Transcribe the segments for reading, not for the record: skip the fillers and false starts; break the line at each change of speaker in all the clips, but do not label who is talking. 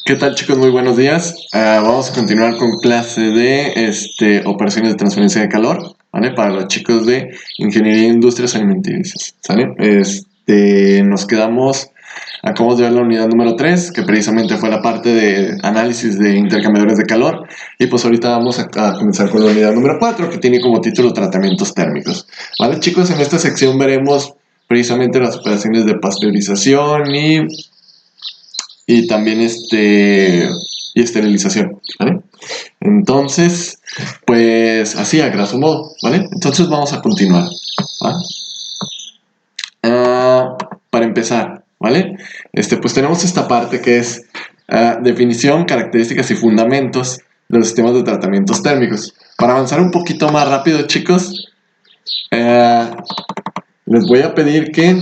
¿Qué tal, chicos? Muy buenos días. Vamos a continuar con clase de operaciones de transferencia de calor, ¿vale? Para los chicos de Ingeniería e Industrias Alimenticias, ¿sale? Nos quedamos, acabamos de ver la unidad número 3, que precisamente fue la parte de análisis de intercambiadores de calor, y pues ahorita vamos a comenzar con la unidad número 4, que tiene como título tratamientos térmicos, ¿vale, chicos? En esta sección veremos precisamente las operaciones de pasteurización y también y esterilización, ¿vale? Entonces, pues así, a grosso modo, ¿vale? Entonces vamos a continuar, ¿va? Para empezar, ¿vale? Pues tenemos esta parte que es definición, características y fundamentos de los sistemas de tratamientos térmicos. Para avanzar un poquito más rápido, chicos, les voy a pedir que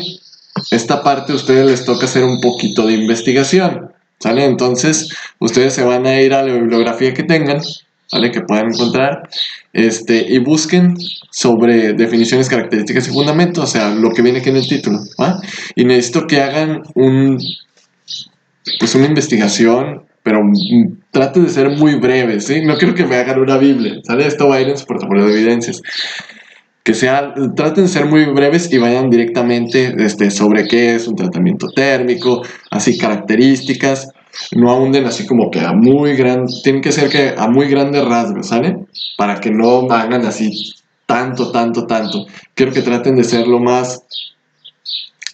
esta parte a ustedes les toca hacer un poquito de investigación, ¿sale? Entonces, ustedes se van a ir a la bibliografía que tengan, ¿vale? Que puedan encontrar, y busquen sobre definiciones, características y fundamentos, o sea, lo que viene aquí en el título, ¿va? Y necesito que hagan pues una investigación, pero traten de ser muy breves, ¿sí? No quiero que me hagan una Biblia, ¿sale? Esto va a ir en su portafolio de evidencias. Traten de ser muy breves y vayan directamente sobre qué es un tratamiento térmico, así características, no ahunden así como que tienen que ser que a muy grandes rasgos, ¿sale? Para que no hagan así tanto. Quiero que traten de ser lo más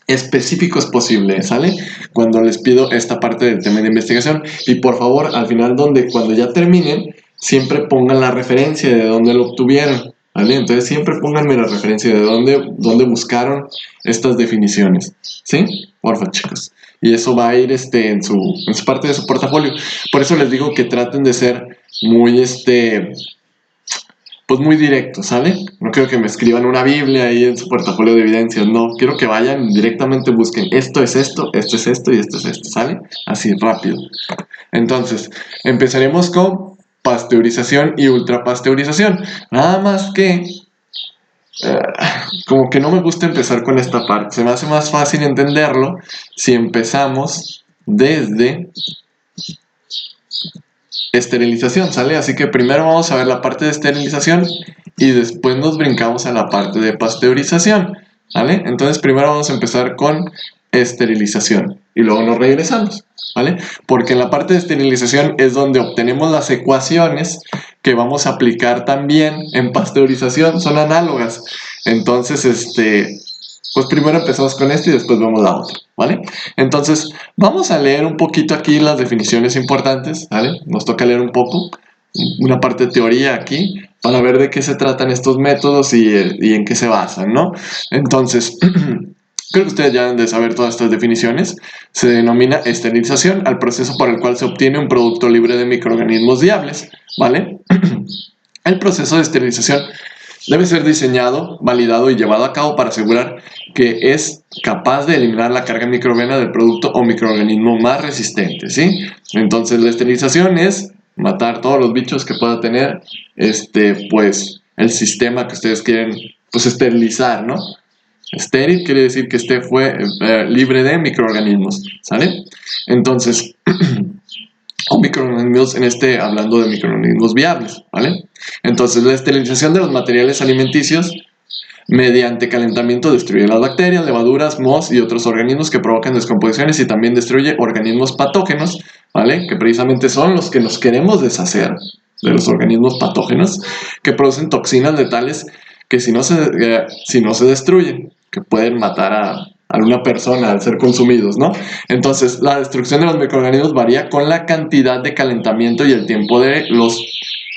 específicos posible, ¿sale? Cuando les pido esta parte del tema de investigación. Y por favor, al final, cuando ya terminen, siempre pongan la referencia de dónde lo obtuvieron, ¿vale? Entonces siempre pónganme la referencia de dónde buscaron estas definiciones, ¿sí? Porfa, chicos. Y eso va a ir en su parte de su portafolio. Por eso les digo que traten de ser muy, pues muy directo, ¿sale? No quiero que me escriban una Biblia ahí en su portafolio de evidencias, no. Quiero que vayan directamente, busquen esto es esto y esto es esto, ¿sale? Así, rápido. Entonces, empezaremos con pasteurización y ultrapasteurización. Nada más que, como que no me gusta empezar con esta parte. Se me hace más fácil entenderlo si empezamos desde esterilización, ¿sale? Así que primero vamos a ver la parte de esterilización y después nos brincamos a la parte de pasteurización, ¿vale? Entonces primero vamos a empezar con esterilización y luego nos regresamos, ¿vale? Porque en la parte de esterilización es donde obtenemos las ecuaciones que vamos a aplicar también en pasteurización, son análogas. Entonces, pues primero empezamos con esto y después vemos la otra, ¿vale? Entonces, vamos a leer un poquito aquí las definiciones importantes, ¿vale? Nos toca leer un poco, una parte de teoría aquí, para ver de qué se tratan estos métodos y en qué se basan, ¿no? Entonces, creo que ustedes ya deben de saber todas estas definiciones. Se denomina esterilización al proceso por el cual se obtiene un producto libre de microorganismos viables, ¿vale? El proceso de esterilización debe ser diseñado, validado y llevado a cabo para asegurar que es capaz de eliminar la carga microbiana del producto o microorganismo más resistente, ¿sí? Entonces la esterilización es matar todos los bichos que pueda tener, pues, el sistema que ustedes quieren, pues, esterilizar, ¿no? Estéril quiere decir que fue libre de microorganismos, ¿sale? Entonces, o microorganismos, hablando de microorganismos viables, ¿vale? Entonces, la esterilización de los materiales alimenticios mediante calentamiento destruye las bacterias, levaduras, mohos y otros organismos que provocan descomposiciones y también destruye organismos patógenos, ¿vale? Que precisamente son los que nos queremos deshacer de los organismos patógenos que producen toxinas letales que si no se destruyen, que pueden matar a una persona al ser consumidos, ¿no? Entonces, la destrucción de los microorganismos varía con la cantidad de calentamiento y el tiempo de los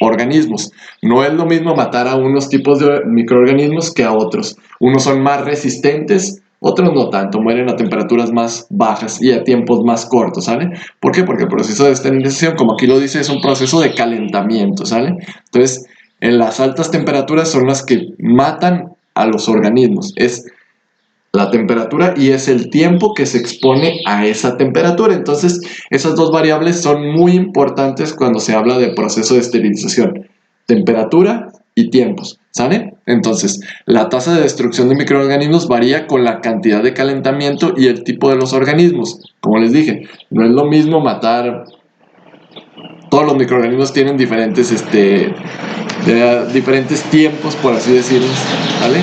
organismos. No es lo mismo matar a unos tipos de microorganismos que a otros. Unos son más resistentes, otros no tanto, mueren a temperaturas más bajas y a tiempos más cortos, ¿sale? ¿Por qué? Porque el proceso de esterilización, como aquí lo dice, es un proceso de calentamiento, ¿sale? Entonces, en las altas temperaturas son las que matan a los organismos. Es la temperatura y es el tiempo que se expone a esa temperatura. Entonces, esas dos variables son muy importantes cuando se habla del proceso de esterilización. Temperatura y tiempos. ¿Sale? Entonces, la tasa de destrucción de microorganismos varía con la cantidad de calentamiento y el tipo de los organismos. Como les dije, no es lo mismo matar... Todos los microorganismos tienen diferentes, diferentes tiempos, por así decirlo, ¿vale?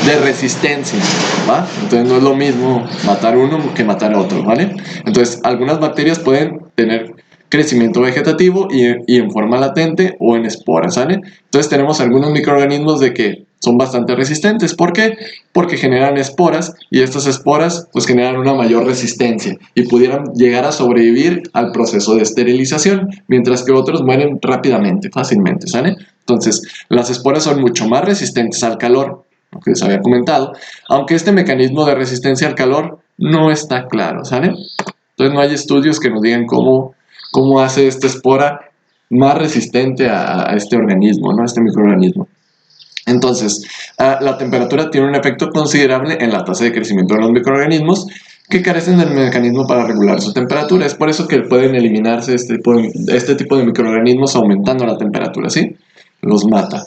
De resistencia, ¿va? Entonces no es lo mismo matar uno que matar a otro, ¿vale? Entonces, algunas bacterias pueden tener crecimiento vegetativo y en forma latente o en esporas, ¿sale? Entonces tenemos algunos microorganismos de que son bastante resistentes. ¿Por qué? Porque generan esporas y estas esporas pues generan una mayor resistencia y pudieran llegar a sobrevivir al proceso de esterilización, mientras que otros mueren rápidamente, fácilmente, ¿sale? Entonces, las esporas son mucho más resistentes al calor, lo que les había comentado, aunque este mecanismo de resistencia al calor no está claro, ¿sale? Entonces no hay estudios que nos digan cómo hace esta espora más resistente a este organismo, ¿no? A este microorganismo. Entonces, la temperatura tiene un efecto considerable en la tasa de crecimiento de los microorganismos que carecen del mecanismo para regular su temperatura. Es por eso que pueden eliminarse este tipo de microorganismos aumentando la temperatura, ¿sí? Los mata.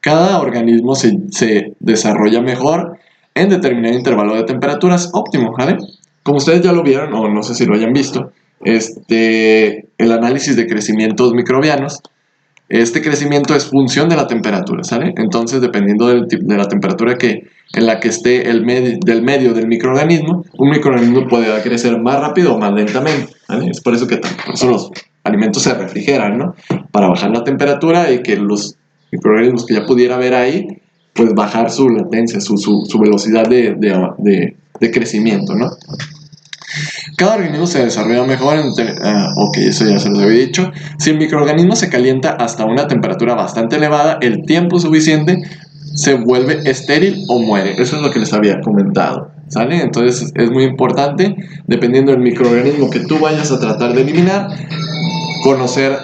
Cada organismo se desarrolla mejor en determinado intervalo de temperaturas óptimo, ¿vale? Como ustedes ya lo vieron, o no sé si lo hayan visto, el análisis de crecimientos microbianos, este crecimiento es función de la temperatura, ¿sale? Entonces, dependiendo de la temperatura en la que esté del medio del microorganismo, un microorganismo puede crecer más rápido o más lentamente, ¿vale? Es por eso que por eso los alimentos se refrigeran, ¿no? Para bajar la temperatura y que los microorganismos que ya pudiera haber ahí, pues bajar su latencia, su velocidad de crecimiento, ¿no? Cada organismo se desarrolla mejor ok, eso ya se lo había dicho. Si el microorganismo se calienta hasta una temperatura bastante elevada, el tiempo suficiente se vuelve estéril o muere. Eso es lo que les había comentado, ¿sale? Entonces es muy importante, dependiendo del microorganismo que tú vayas a tratar de eliminar, conocer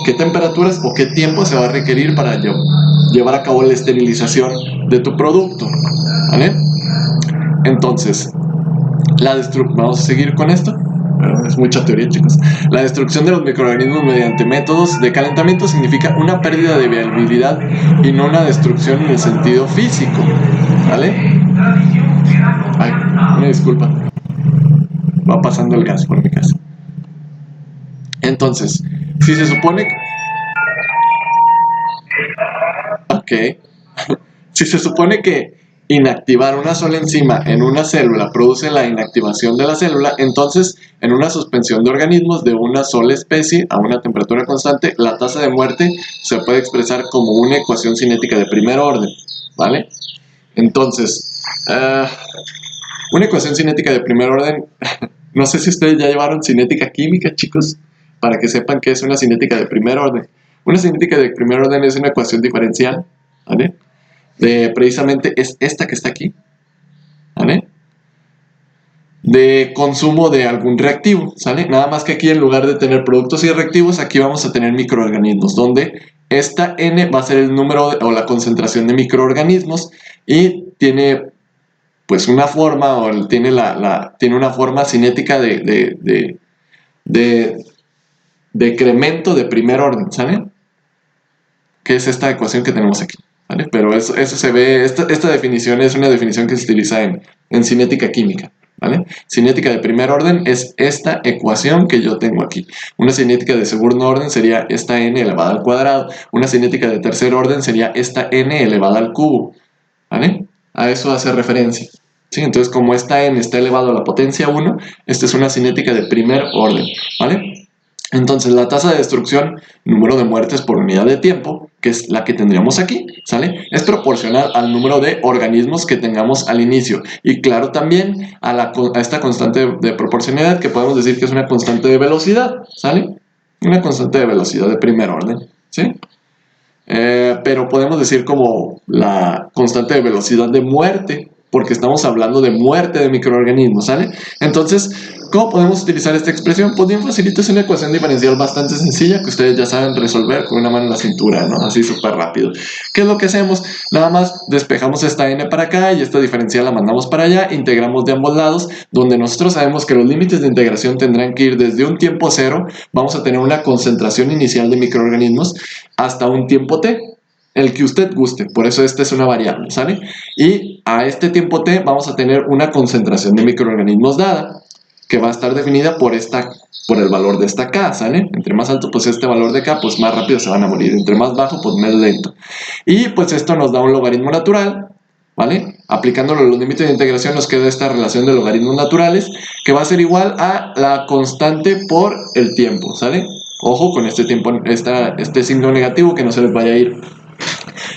qué temperaturas o qué tiempo se va a requerir para llevar a cabo la esterilización de tu producto, ¿vale? Entonces, vamos a seguir con esto. Es mucha teoría, chicos. La destrucción de los microorganismos mediante métodos de calentamiento significa una pérdida de viabilidad y no una destrucción en el sentido físico, ¿vale? Ay, una disculpa. Va pasando el gas por mi casa. Entonces, si se supone que... Ok. Si se supone que inactivar una sola enzima en una célula produce la inactivación de la célula, entonces en una suspensión de organismos de una sola especie a una temperatura constante, la tasa de muerte se puede expresar como una ecuación cinética de primer orden, ¿vale? Entonces, una ecuación cinética de primer orden, no sé si ustedes ya llevaron cinética química, chicos, para que sepan qué es una cinética de primer orden. Una cinética de primer orden es una ecuación diferencial, ¿vale? Precisamente es esta que está aquí, ¿vale? De consumo de algún reactivo, ¿sale? Nada más que aquí en lugar de tener productos y reactivos, aquí vamos a tener microorganismos, donde esta N va a ser el número o la concentración de microorganismos y tiene pues una forma, o tiene una forma cinética de decremento de primer orden, ¿sale? Que es esta ecuación que tenemos aquí, ¿vale? Pero eso se ve, esta definición es una definición que se utiliza en cinética química, ¿vale? Cinética de primer orden es esta ecuación que yo tengo aquí. Una cinética de segundo orden sería esta n elevada al cuadrado. Una cinética de tercer orden sería esta n elevada al cubo, ¿vale? A eso hace referencia, ¿sí? Entonces, como esta n está elevado a la potencia 1, esta es una cinética de primer orden, ¿vale? Entonces, la tasa de destrucción, número de muertes por unidad de tiempo, que es la que tendríamos aquí, ¿sale? Es proporcional al número de organismos que tengamos al inicio. Y claro, también a esta constante de proporcionalidad, que podemos decir que es una constante de velocidad, ¿sale? Una constante de velocidad de primer orden, ¿sí? Pero podemos decir como la constante de velocidad de muerte, porque estamos hablando de muerte de microorganismos, ¿sale? Entonces, ¿cómo podemos utilizar esta expresión? Pues bien facilito, es una ecuación diferencial bastante sencilla que ustedes ya saben resolver con una mano en la cintura, ¿no? Así súper rápido. ¿Qué es lo que hacemos? Nada más despejamos esta n para acá y esta diferencial la mandamos para allá, integramos de ambos lados, donde nosotros sabemos que los límites de integración tendrán que ir desde un tiempo cero, vamos a tener una concentración inicial de microorganismos, hasta un tiempo t, el que usted guste, por eso esta es una variable, ¿sale? Y a este tiempo t vamos a tener una concentración de microorganismos dada, que va a estar definida por el valor de esta k, ¿sale? Entre más alto pues este valor de k, pues más rápido se van a morir, entre más bajo pues más lento. Y pues esto nos da un logaritmo natural, ¿vale? Aplicándolo a los límites de integración nos queda esta relación de logaritmos naturales, que va a ser igual a la constante por el tiempo, ¿sale? Ojo con este tiempo, este signo negativo, que no se les vaya a ir.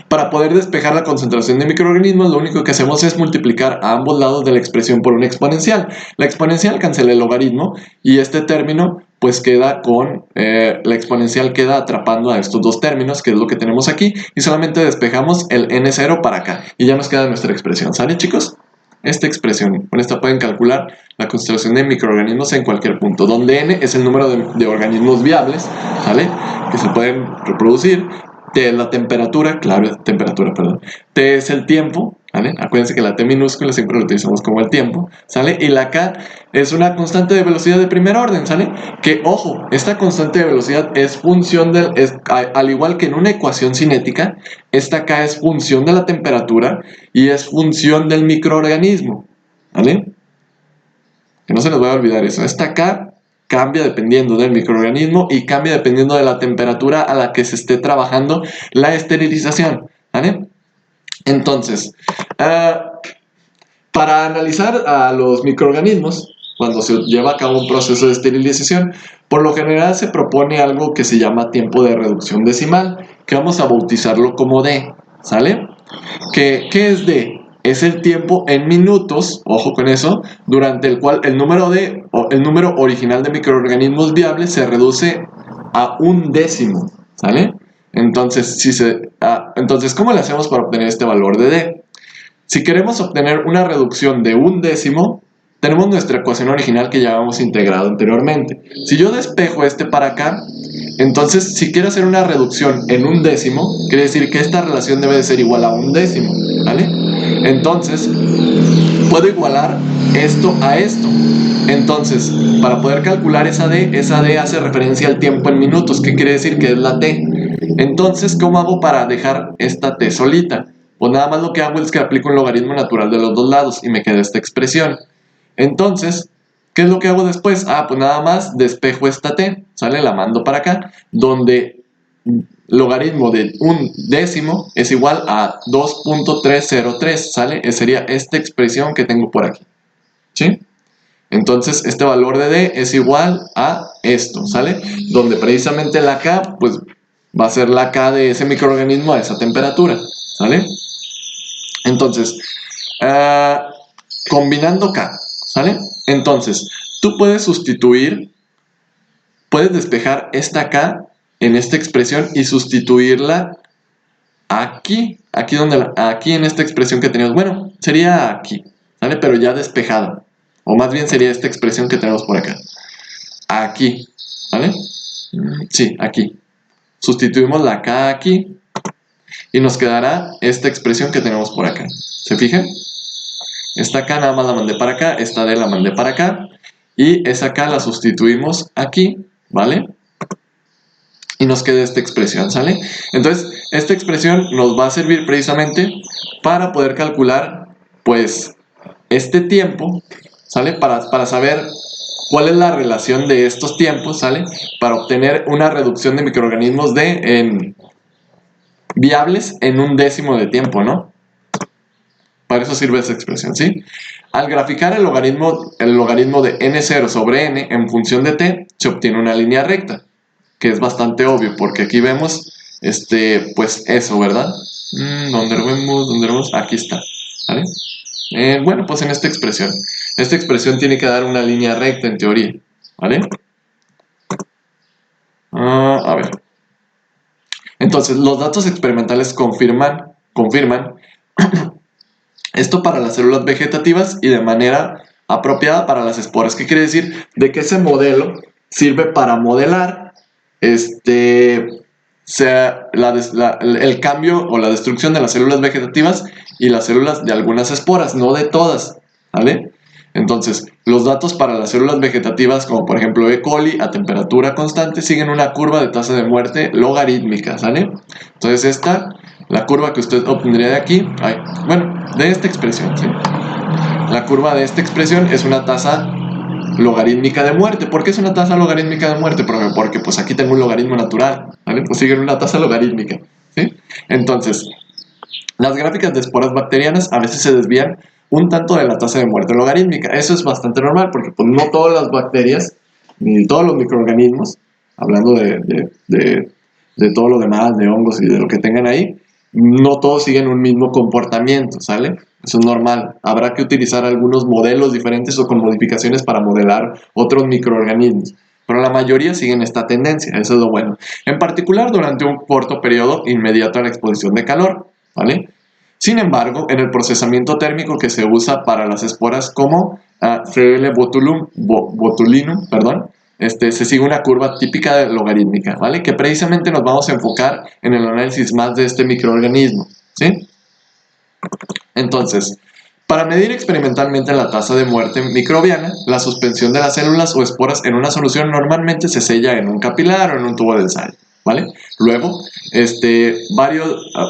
Para poder despejar la concentración de microorganismos, lo único que hacemos es multiplicar a ambos lados de la expresión por una exponencial. La exponencial cancela el logaritmo y este término pues queda con, la exponencial queda atrapando a estos dos términos, que es lo que tenemos aquí, y solamente despejamos el n0 para acá, y ya nos queda nuestra expresión, ¿sale, chicos? Esta expresión, con esta pueden calcular la concentración de microorganismos en cualquier punto, donde n es el número de organismos viables, ¿vale? Que se pueden reproducir. T es la temperatura, claro, temperatura, perdón. T es el tiempo, ¿vale? Acuérdense que la T minúscula siempre lo utilizamos como el tiempo, ¿sale? Y la K es una constante de velocidad de primer orden, ¿sale? Que, ojo, esta constante de velocidad es función del, al igual que en una ecuación cinética, esta K es función de la temperatura y es función del microorganismo, ¿vale? Que no se les vaya a olvidar eso. Esta K cambia dependiendo del microorganismo y cambia dependiendo de la temperatura a la que se esté trabajando la esterilización, ¿vale? Entonces, para analizar a los microorganismos, cuando se lleva a cabo un proceso de esterilización, por lo general se propone algo que se llama tiempo de reducción decimal, que vamos a bautizarlo como D, ¿sale? ¿Qué es D? Es el tiempo en minutos, ojo con eso, durante el cual el número original de microorganismos viables se reduce a 1/10, ¿sale? Entonces, entonces, ¿cómo le hacemos para obtener este valor de D? Si queremos obtener una reducción de 1/10, tenemos nuestra ecuación original que ya habíamos integrado anteriormente. Si yo despejo este para acá, entonces si quiero hacer una reducción en 1/10, quiere decir que esta relación debe de ser igual a 1/10, ¿vale? Entonces, puedo igualar esto a esto. Entonces, para poder calcular esa D hace referencia al tiempo en minutos, que quiere decir que es la T. Entonces, ¿cómo hago para dejar esta T solita? Pues nada más lo que hago es que aplico un logaritmo natural de los dos lados y me queda esta expresión. Entonces, ¿qué es lo que hago después? Pues nada más despejo esta T, ¿sale? La mando para acá, donde logaritmo de 1/10 es igual a 2.303, ¿sale? Sería esta expresión que tengo por aquí, ¿sí? Entonces, este valor de D es igual a esto, ¿sale? Donde precisamente la K, pues, va a ser la K de ese microorganismo a esa temperatura, ¿sale? Entonces, combinando K, ¿sale? Entonces, tú puedes puedes despejar esta K en esta expresión y sustituirla aquí en esta expresión que tenemos. Bueno, sería aquí, ¿sale? Pero ya despejada. O más bien sería esta expresión que tenemos por acá. Aquí, ¿vale? Sí, aquí. Sustituimos la K aquí y nos quedará esta expresión que tenemos por acá. ¿Se fijan? Esta K nada más la mandé para acá, esta D la mandé para acá y esa K la sustituimos aquí, ¿vale? Y nos queda esta expresión, ¿sale? Entonces, esta expresión nos va a servir precisamente para poder calcular, pues, este tiempo, ¿sale? Para saber cuál es la relación de estos tiempos, ¿sale? Para obtener una reducción de microorganismos viables en 1/10 de tiempo, ¿no? Para eso sirve esa expresión, ¿sí? Al graficar el logaritmo de n0 sobre n en función de t, se obtiene una línea recta, que es bastante obvio, porque aquí vemos, pues eso, ¿verdad? ¿Dónde lo vemos? Aquí está, ¿vale? Bueno, pues en esta expresión tiene que dar una línea recta en teoría, ¿vale? A ver. Entonces, los datos experimentales confirman esto para las células vegetativas y de manera apropiada para las esporas. ¿Qué quiere decir? De que ese modelo sirve para modelar el cambio o la destrucción de las células vegetativas y las células de algunas esporas, no de todas, ¿vale? Entonces, los datos para las células vegetativas, como por ejemplo E. coli a temperatura constante, siguen una curva de tasa de muerte logarítmica, ¿sale? Entonces, esta la curva que usted obtendría de aquí, de esta expresión, ¿sí? La curva de esta expresión es una tasa logarítmica de muerte. ¿Por qué es una tasa logarítmica de muerte? Porque pues aquí tengo un logaritmo natural, ¿vale? Pues sigue una tasa logarítmica, ¿sí? Entonces, las gráficas de esporas bacterianas a veces se desvían un tanto de la tasa de muerte logarítmica. Eso es bastante normal porque pues, no todas las bacterias ni todos los microorganismos, hablando de todo lo demás, de hongos y de lo que tengan ahí, no todos siguen un mismo comportamiento, ¿sale? Eso es normal. Habrá que utilizar algunos modelos diferentes o con modificaciones para modelar otros microorganismos. Pero la mayoría siguen esta tendencia, eso es lo bueno. En particular durante un corto periodo inmediato a la exposición de calor, ¿vale? Sin embargo, en el procesamiento térmico que se usa para las esporas como Frele botulinum, se sigue una curva típica de logarítmica, ¿vale? Que precisamente nos vamos a enfocar en el análisis más de este microorganismo, ¿sí? Entonces, para medir experimentalmente la tasa de muerte microbiana, la suspensión de las células o esporas en una solución normalmente se sella en un capilar o en un tubo de ensayo, ¿vale? Luego,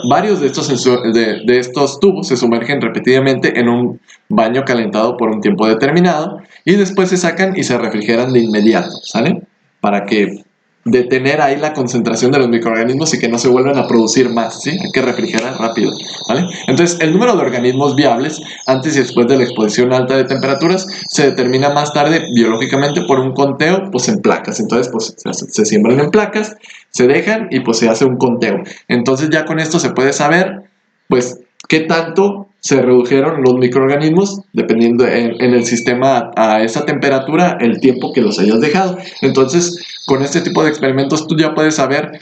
varios de estos tubos se sumergen repetidamente en un baño calentado por un tiempo determinado y después se sacan y se refrigeran de inmediato, ¿sale? Para que detener ahí la concentración de los microorganismos y que no se vuelvan a producir más, ¿sí? Hay que refrigerar rápido, ¿vale? Entonces, el número de organismos viables antes y después de la exposición alta de temperaturas se determina más tarde biológicamente por un conteo, pues en placas. Entonces, pues se siembran en placas, se dejan y pues se hace un conteo. Entonces, ya con esto se puede saber, pues, qué tanto se redujeron los microorganismos dependiendo en el sistema a esa temperatura, el tiempo que los hayas dejado. Entonces, con este tipo de experimentos tú ya puedes saber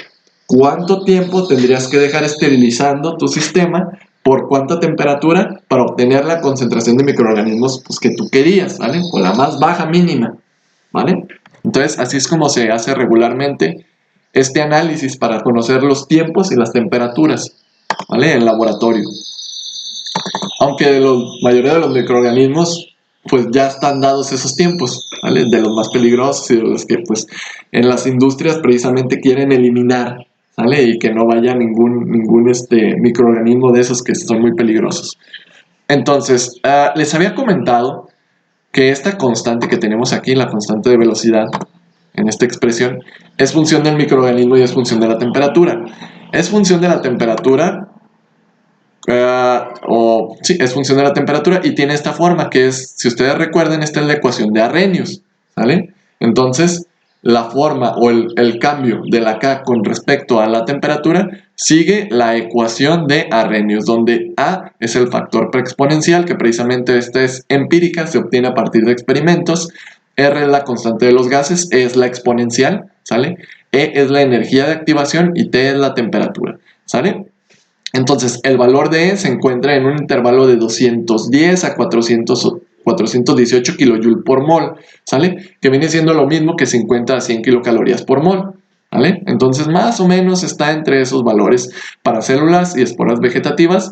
cuánto tiempo tendrías que dejar esterilizando tu sistema, por cuánta temperatura, para obtener la concentración de microorganismos pues, que tú querías, ¿vale? O la más baja mínima, ¿vale? Entonces, así es como se hace regularmente este análisis para conocer los tiempos y las temperaturas, ¿vale? En laboratorio. Aunque de la mayoría de los microorganismos pues ya están dados esos tiempos, ¿vale? De los más peligrosos y de los que pues en las industrias precisamente quieren eliminar, ¿vale? Y que no vaya ningún microorganismo de esos que son muy peligrosos. Entonces, les había comentado que esta constante que tenemos aquí, la constante de velocidad, en esta expresión, es función del microorganismo y es función de la temperatura. Es función de la temperatura sí, es función de la temperatura y tiene esta forma que es, si ustedes recuerdan, esta es la ecuación de Arrhenius, ¿vale? Entonces, la forma o el cambio de la K con respecto a la temperatura sigue la ecuación de Arrhenius, donde A es el factor preexponencial, que precisamente esta es empírica, se obtiene a partir de experimentos, R es la constante de los gases, E es la exponencial, ¿sale? E es la energía de activación y T es la temperatura, ¿sale? Entonces, el valor de E se encuentra en un intervalo de 210 a 418 kJ por mol, ¿sale? Que viene siendo lo mismo que 50 a 100 kilocalorías por mol, ¿vale? Entonces, más o menos está entre esos valores para células y esporas vegetativas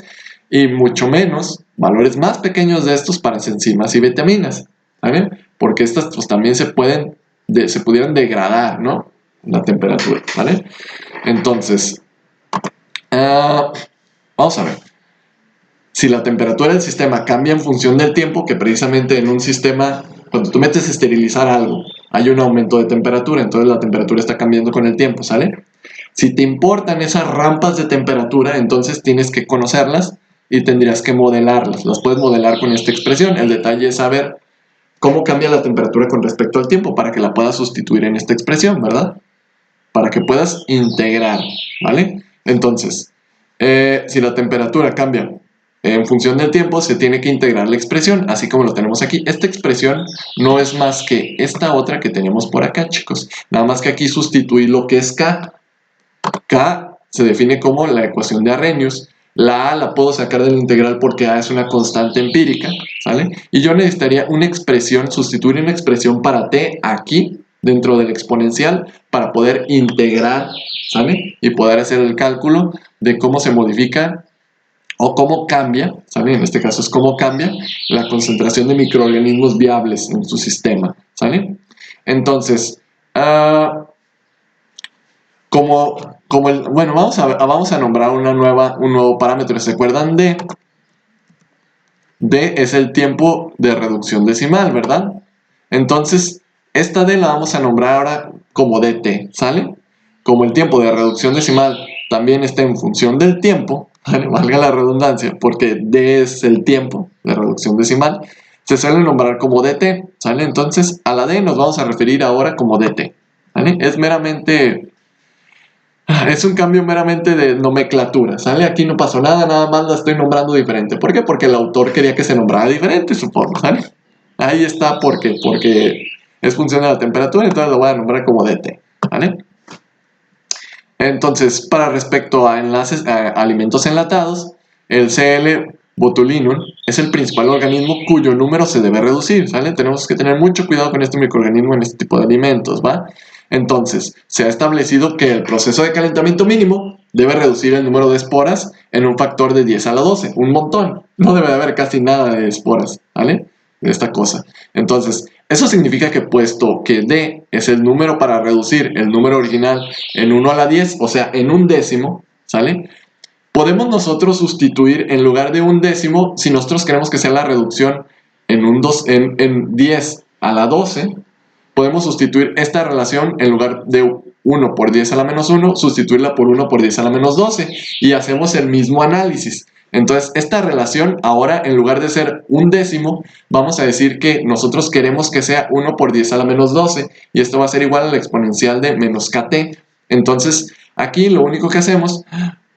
y mucho menos valores más pequeños de estos para enzimas y vitaminas, ¿vale? Porque estas pues también se pudieran degradar, ¿no? La temperatura, ¿vale? Entonces, vamos a ver. Si la temperatura del sistema cambia en función del tiempo, que precisamente en un sistema, cuando tú metes a esterilizar algo, hay un aumento de temperatura, entonces la temperatura está cambiando con el tiempo, ¿sale? Si te importan esas rampas de temperatura, entonces tienes que conocerlas y tendrías que modelarlas. Las puedes modelar con esta expresión. El detalle es saber cómo cambia la temperatura con respecto al tiempo para que la puedas sustituir en esta expresión, ¿verdad? Para que puedas integrar, ¿vale? Entonces, si la temperatura cambia en función del tiempo, se tiene que integrar la expresión, así como lo tenemos aquí. Esta expresión no es más que esta otra que tenemos por acá, chicos. Nada más que aquí sustituir lo que es K. K se define como la ecuación de Arrhenius. La A la puedo sacar del integral porque A es una constante empírica, ¿sale? Y yo necesitaría una expresión, sustituir una expresión para T aquí, dentro del exponencial, para poder integrar, ¿sale? Y poder hacer el cálculo de cómo se modifica o cómo cambia, ¿sale? En este caso es cómo cambia la concentración de microorganismos viables en su sistema, ¿sale? Entonces, Bueno, vamos a nombrar un nuevo parámetro. ¿Se acuerdan de? D es el tiempo de reducción decimal, ¿verdad? Entonces, esta D la vamos a nombrar ahora como dt, ¿sale? Como el tiempo de reducción decimal también está en función del tiempo, ¿vale? Valga la redundancia, porque D es el tiempo de reducción decimal, se suele nombrar como dt, ¿sale? Entonces, a la D nos vamos a referir ahora como dt, ¿vale? Es un cambio meramente de nomenclatura, ¿sale? Aquí no pasó nada, nada más la estoy nombrando diferente. ¿Por qué? Porque el autor quería que se nombrara diferente, supongo, ¿sale? Ahí está, porque es función de la temperatura, entonces lo voy a nombrar como dt, ¿vale? Entonces, para respecto a enlaces, a alimentos enlatados, el CL botulinum es el principal organismo cuyo número se debe reducir, ¿sale? Tenemos que tener mucho cuidado con este microorganismo en este tipo de alimentos, ¿va? Entonces, se ha establecido que el proceso de calentamiento mínimo debe reducir el número de esporas en un factor de 10 a la 12, un montón. No debe de haber casi nada de esporas, ¿vale? De esta cosa. Entonces, eso significa que puesto que D es el número para reducir el número original en 1 a la 10, o sea, en un décimo, ¿sale? Podemos nosotros sustituir en lugar de un décimo, si nosotros queremos que sea la reducción en 10 a la 12, podemos sustituir esta relación en lugar de 1 por 10 a la menos 1, sustituirla por 1 por 10 a la menos 12 y hacemos el mismo análisis. Entonces, esta relación ahora, en lugar de ser un décimo, vamos a decir que nosotros queremos que sea 1 por 10 a la menos 12 y esto va a ser igual a la exponencial de menos kt. Entonces, aquí lo único que hacemos...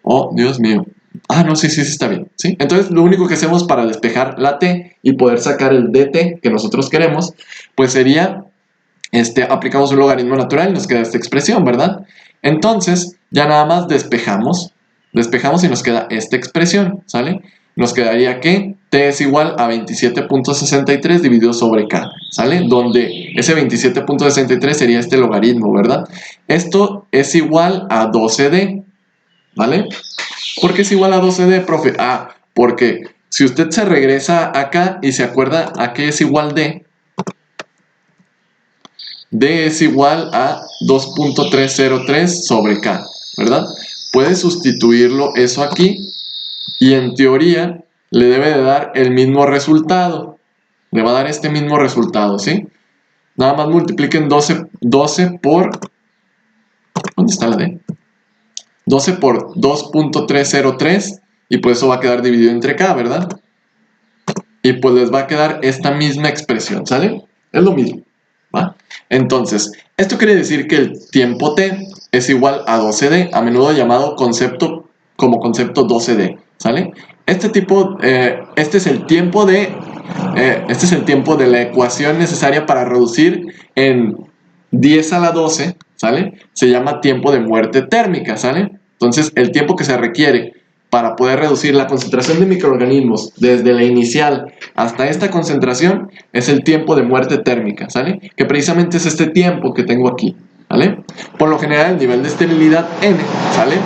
Oh, Dios mío. Ah, no, sí, está bien, ¿sí? Entonces, lo único que hacemos para despejar la t y poder sacar el dt que nosotros queremos, pues sería, aplicamos un logaritmo natural y nos queda esta expresión, ¿verdad? Entonces, ya nada más despejamos y nos queda esta expresión, ¿sale? Nos quedaría que t es igual a 27.63 dividido sobre k, ¿sale? Donde ese 27.63 sería este logaritmo, ¿verdad? Esto es igual a 12d, ¿vale? ¿Por qué es igual a 12d, profe? Ah, porque si usted se regresa acá y se acuerda a qué es igual d es igual a 2.303 sobre k, ¿verdad? Puede sustituirlo eso aquí y en teoría le debe de dar el mismo resultado. Le va a dar este mismo resultado, ¿sí? Nada más multipliquen 12 por... ¿Dónde está la d? 12 por 2.303 y pues eso va a quedar dividido entre k, ¿verdad? Y pues les va a quedar esta misma expresión, ¿sale? Es lo mismo, ¿va? Entonces, esto quiere decir que el tiempo t es igual a 12d, a menudo llamado como concepto 12d, ¿sale? Este es el tiempo de la ecuación necesaria para reducir en 10 a la 12, ¿sale? Se llama tiempo de muerte térmica, ¿sale? Entonces, el tiempo que se requiere para poder reducir la concentración de microorganismos desde la inicial hasta esta concentración es el tiempo de muerte térmica, ¿sale? Que precisamente es este tiempo que tengo aquí, ¿vale? Por lo general, el nivel de esterilidad N, ¿sale?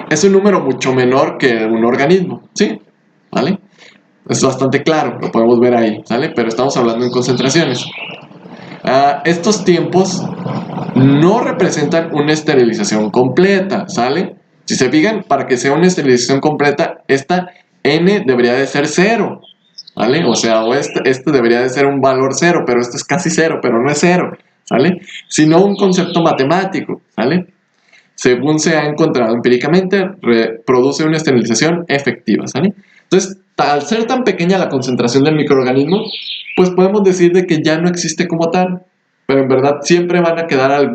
Es un número mucho menor que un organismo, ¿sí? ¿Vale? Es bastante claro, lo podemos ver ahí, ¿sale? Pero estamos hablando en concentraciones. Estos tiempos no representan una esterilización completa, ¿sale? Si se fijan, para que sea una esterilización completa, esta n debería de ser 0, ¿vale? O sea, este debería de ser un valor 0, pero este es casi 0, pero no es 0, ¿sale? Sino un concepto matemático, ¿sale? Según se ha encontrado empíricamente, produce una esterilización efectiva, ¿sale? Entonces, al ser tan pequeña la concentración del microorganismo, pues podemos decir de que ya no existe como tal, pero en verdad siempre van a quedar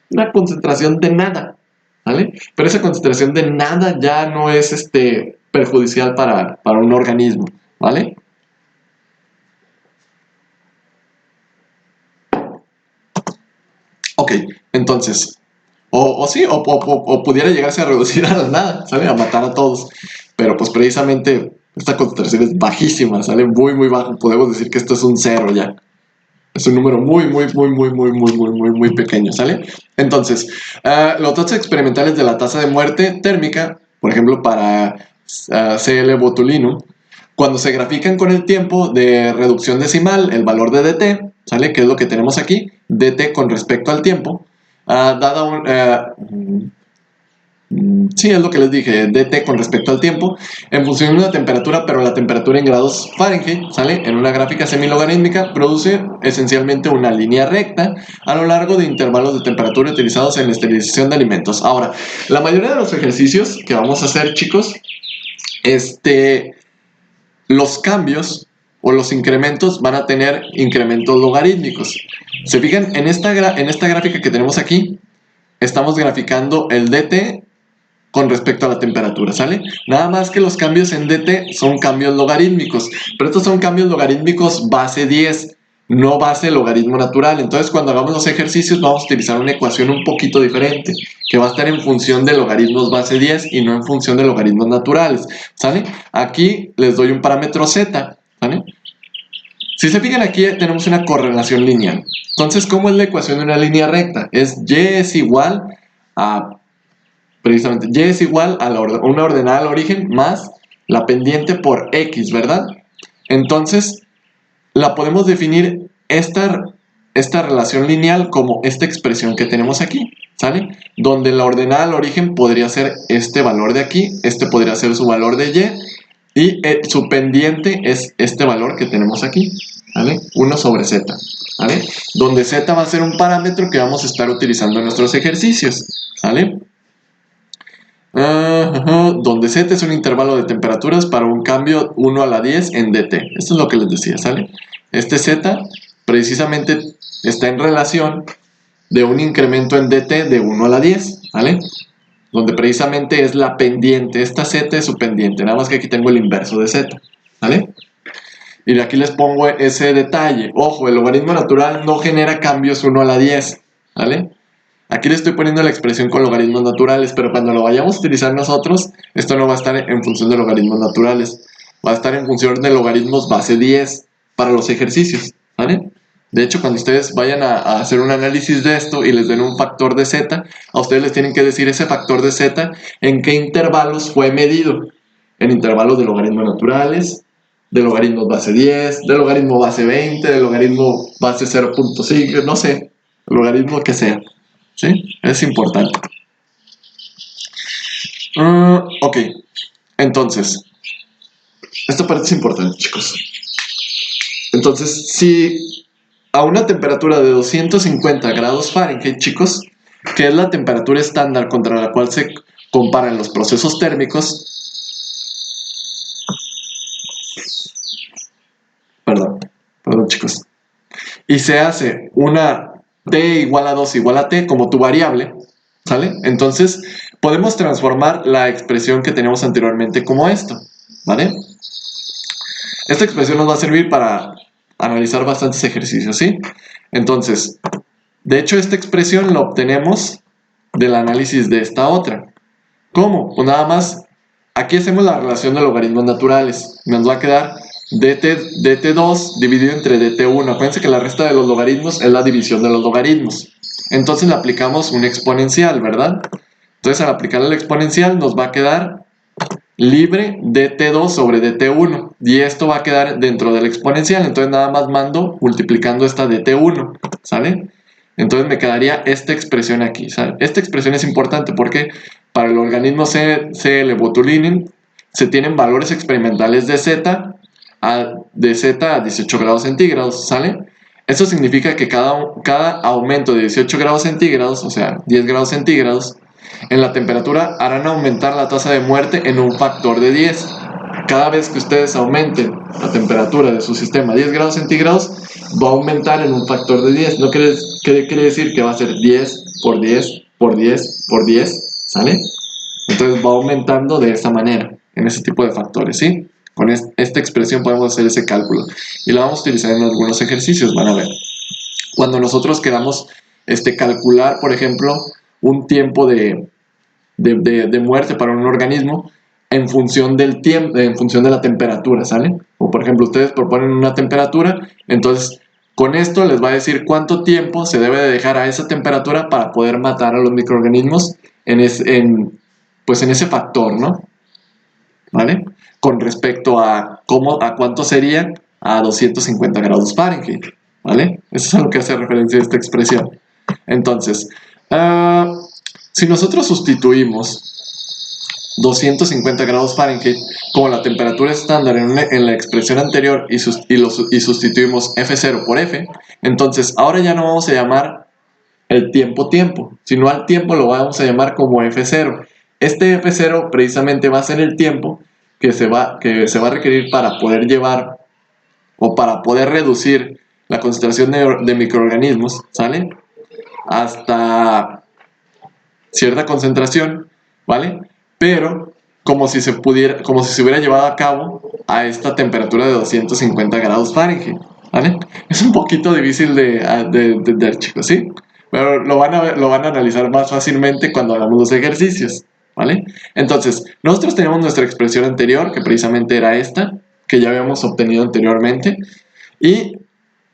una concentración de nada, ¿vale? Pero esa concentración de nada ya no es perjudicial para un organismo, ¿vale? Ok, entonces, o pudiera llegarse a reducir a la nada, ¿sale? A matar a todos, pero pues precisamente esta concentración es bajísima, sale muy muy bajo, podemos decir que esto es un 0 ya. Es un número muy pequeño, ¿sale? Entonces, los datos experimentales de la tasa de muerte térmica, por ejemplo, para CL botulinum, cuando se grafican con el tiempo de reducción decimal, el valor de dt, ¿sale? Que es lo que tenemos aquí, dt con respecto al tiempo, dada un... sí, es lo que les dije, dt con respecto al tiempo, en función de una temperatura, pero la temperatura en grados Fahrenheit, ¿sale? En una gráfica semilogarítmica produce esencialmente una línea recta a lo largo de intervalos de temperatura utilizados en la esterilización de alimentos. Ahora, la mayoría de los ejercicios que vamos a hacer, chicos, los cambios o los incrementos van a tener incrementos logarítmicos. ¿Se fijan? En esta gráfica que tenemos aquí, estamos graficando el dt con respecto a la temperatura, ¿sale? Nada más que los cambios en dt son cambios logarítmicos, pero estos son cambios logarítmicos base 10, no base logaritmo natural. Entonces, cuando hagamos los ejercicios, vamos a utilizar una ecuación un poquito diferente, que va a estar en función de logaritmos base 10 y no en función de logaritmos naturales, ¿sale? Aquí les doy un parámetro z, ¿sale? Si se fijan aquí, tenemos una correlación lineal. Entonces, ¿cómo es la ecuación de una línea recta? Y es igual a... Precisamente, y es igual a una ordenada al origen más la pendiente por x, ¿verdad? Entonces, la podemos definir esta relación lineal como esta expresión que tenemos aquí, ¿sale? Donde la ordenada al origen podría ser este valor de aquí, este podría ser su valor de y su pendiente es este valor que tenemos aquí, ¿vale? 1 sobre z, ¿vale? Donde z va a ser un parámetro que vamos a estar utilizando en nuestros ejercicios, ¿vale? Donde z es un intervalo de temperaturas para un cambio 1 a la 10 en dt. Esto es lo que les decía, ¿sale? Este z precisamente está en relación de un incremento en dt de 1 a la 10, ¿vale? Donde precisamente es la pendiente, esta z es su pendiente, nada más que aquí tengo el inverso de z, ¿vale? Y de aquí les pongo ese detalle. Ojo, el logaritmo natural no genera cambios 1 a la 10, ¿vale? Aquí le estoy poniendo la expresión con logaritmos naturales, pero cuando lo vayamos a utilizar nosotros, esto no va a estar en función de logaritmos naturales, va a estar en función de logaritmos base 10 para los ejercicios, ¿vale? De hecho, cuando ustedes vayan a hacer un análisis de esto y les den un factor de z, a ustedes les tienen que decir ese factor de z en qué intervalos fue medido. En intervalos de logaritmos naturales, de logaritmos base 10, de logaritmo base 20, de logaritmo base 0.5, no sé, el logaritmo que sea. ¿Sí? Es importante. Ok. Entonces, esta parte es importante, chicos. Entonces, si a una temperatura de 250 grados Fahrenheit, chicos, que es la temperatura estándar contra la cual se comparan los procesos térmicos, perdón chicos, y se hace una t igual a 2 igual a t como tu variable, ¿sale? Entonces, podemos transformar la expresión que tenemos anteriormente como esto, ¿vale? Esta expresión nos va a servir para analizar bastantes ejercicios, ¿sí? Entonces, de hecho, esta expresión la obtenemos del análisis de esta otra. ¿Cómo? Pues nada más, aquí hacemos la relación de logaritmos naturales. Nos va a quedar dt2 dividido entre dt1. Acuérdense que la resta de los logaritmos es la división de los logaritmos. Entonces le aplicamos un exponencial, ¿verdad? Entonces al aplicarle el exponencial nos va a quedar libre dt2 sobre dt1. Y esto va a quedar dentro del exponencial. Entonces nada más mando multiplicando esta dt1, ¿sale? Entonces me quedaría esta expresión aquí, ¿sale? Esta expresión es importante porque para el organismo CL-botulinum se tienen valores experimentales de z a 18 grados centígrados, ¿sale? Esto significa que cada aumento de 18 grados centígrados, o sea, 10 grados centígrados, en la temperatura harán aumentar la tasa de muerte en un factor de 10. Cada vez que ustedes aumenten la temperatura de su sistema 10 grados centígrados, va a aumentar en un factor de 10. ¿No quiere decir que va a ser 10 por 10 por 10 por 10? ¿Sale? Entonces va aumentando de esa manera, en ese tipo de factores, ¿sí? Con esta expresión podemos hacer ese cálculo. Y lo vamos a utilizar en algunos ejercicios, van a ver. Cuando nosotros queramos calcular, por ejemplo, un tiempo de muerte para un organismo en función del tiempo, en función de la temperatura, ¿sale? O por ejemplo, ustedes proponen una temperatura, entonces con esto les va a decir cuánto tiempo se debe de dejar a esa temperatura para poder matar a los microorganismos en ese factor, ¿no? ¿Vale? Con respecto a cuánto sería a 250 grados Fahrenheit, ¿vale? Eso es a lo que hace referencia esta expresión. Entonces, Si nosotros sustituimos 250 grados Fahrenheit como la temperatura estándar en la expresión anterior y sustituimos F0 por F, entonces ahora ya no vamos a llamar el tiempo, sino al tiempo lo vamos a llamar como F0. Este F0 precisamente va a ser el tiempo que se va a requerir para poder llevar o para poder reducir la concentración de microorganismos, ¿sale? Hasta cierta concentración, ¿vale? Pero como si se hubiera llevado a cabo a esta temperatura de 250 grados Fahrenheit, ¿vale? Es un poquito difícil de entender, chicos, ¿sí? Pero lo van a analizar más fácilmente cuando hagamos los ejercicios, ¿vale? Entonces, nosotros tenemos nuestra expresión anterior, que precisamente era esta, que ya habíamos obtenido anteriormente, y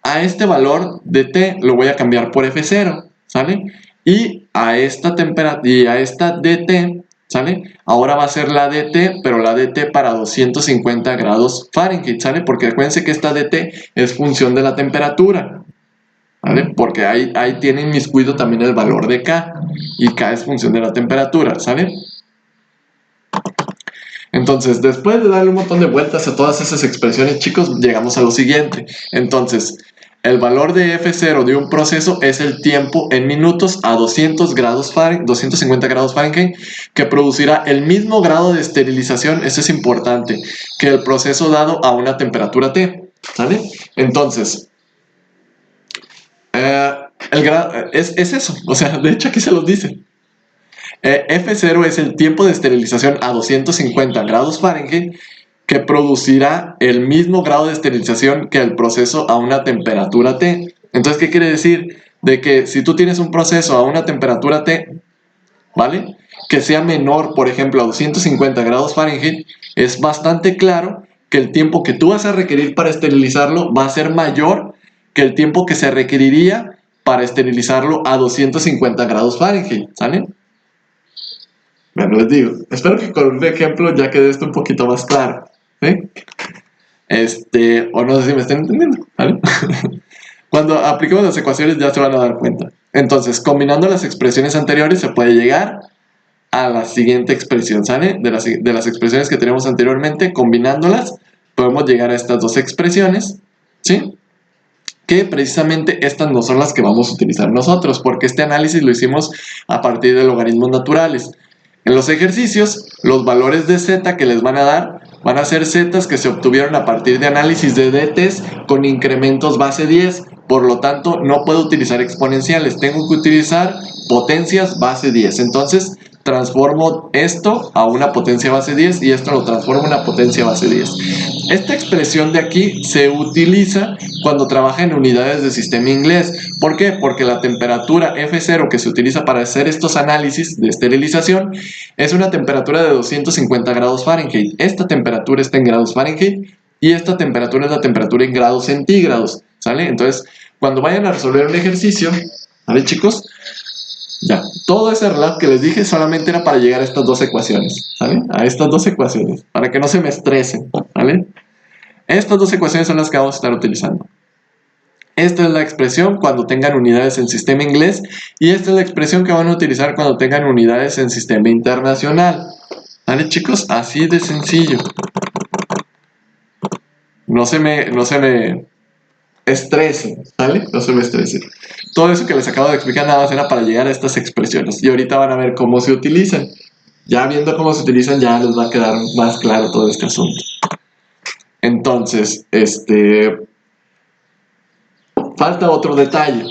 a este valor de T lo voy a cambiar por F0, ¿sale? Y a esta DT, ¿sale? Ahora va a ser la DT, pero la DT para 250 grados Fahrenheit, ¿sale? Porque acuérdense que esta DT es función de la temperatura, ¿vale? Porque ahí tiene inmiscuido también el valor de K, y K es función de la temperatura, ¿sale? Entonces, después de darle un montón de vueltas a todas esas expresiones, chicos, llegamos a lo siguiente. Entonces, el valor de F0 de un proceso es el tiempo en minutos a 250 grados Fahrenheit, que producirá el mismo grado de esterilización, eso es importante, que el proceso dado a una temperatura T, ¿sale? Entonces, es eso, o sea, de hecho aquí se los dice. F0 es el tiempo de esterilización a 250 grados Fahrenheit que producirá el mismo grado de esterilización que el proceso a una temperatura T. Entonces, ¿qué quiere decir? De que si tú tienes un proceso a una temperatura T, ¿vale? Que sea menor, por ejemplo, a 250 grados Fahrenheit, es bastante claro que el tiempo que tú vas a requerir para esterilizarlo va a ser mayor que el tiempo que se requeriría para esterilizarlo a 250 grados Fahrenheit, ¿sale? Bueno, les digo, espero que con un ejemplo ya quede esto un poquito más claro, ¿sí? O no sé si me están entendiendo, ¿vale? Cuando apliquemos las ecuaciones ya se van a dar cuenta. Entonces, combinando las expresiones anteriores se puede llegar a la siguiente expresión, ¿sale? De las expresiones que tenemos anteriormente, combinándolas, podemos llegar a estas dos expresiones, ¿sí? Que precisamente estas no son las que vamos a utilizar nosotros, porque este análisis lo hicimos a partir de logaritmos naturales. En los ejercicios, los valores de z que les van a dar van a ser zetas que se obtuvieron a partir de análisis de DTs con incrementos base 10. Por lo tanto, no puedo utilizar exponenciales, tengo que utilizar potencias base 10. Entonces, transformo esto a una potencia base 10 y esto lo transformo en una potencia base 10. Esta expresión de aquí se utiliza cuando trabaja en unidades de sistema inglés. ¿Por qué? Porque la temperatura F0 que se utiliza para hacer estos análisis de esterilización es una temperatura de 250 grados Fahrenheit. Esta temperatura está en grados Fahrenheit y esta temperatura es la temperatura en grados centígrados, ¿sale? Entonces, cuando vayan a resolver un ejercicio, ¿vale, chicos? Ya, todo ese relato que les dije solamente era para llegar a estas dos ecuaciones, ¿vale? A estas dos ecuaciones, para que no se me estresen, ¿vale? Estas dos ecuaciones son las que vamos a estar utilizando. Esta es la expresión cuando tengan unidades en sistema inglés y esta es la expresión que van a utilizar cuando tengan unidades en sistema internacional. ¿Vale, chicos? Así de sencillo. No se me estresen, ¿vale? No se me estresen. Todo eso que les acabo de explicar nada más era para llegar a estas expresiones y ahorita van a ver cómo se utilizan. Ya viendo cómo se utilizan ya les va a quedar más claro todo este asunto. Entonces, falta otro detalle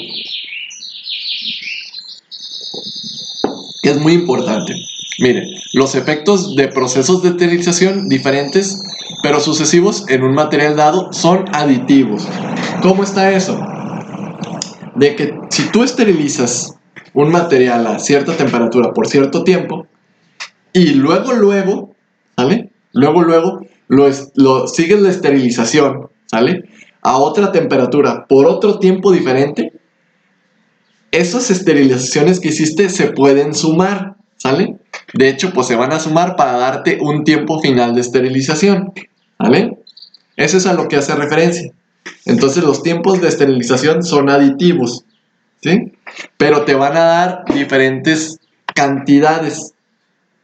que es muy importante. Miren, los efectos de procesos de esterilización diferentes pero sucesivos en un material dado son aditivos. ¿Cómo está eso? De que si tú esterilizas un material a cierta temperatura por cierto tiempo y luego, ¿sale? Luego sigues la esterilización, ¿sale? A otra temperatura por otro tiempo diferente, esas esterilizaciones que hiciste se pueden sumar, ¿sale? De hecho, pues se van a sumar para darte un tiempo final de esterilización, ¿vale? Eso es a lo que hace referencia. Entonces los tiempos de esterilización son aditivos, ¿sí? pero te van a dar diferentes cantidades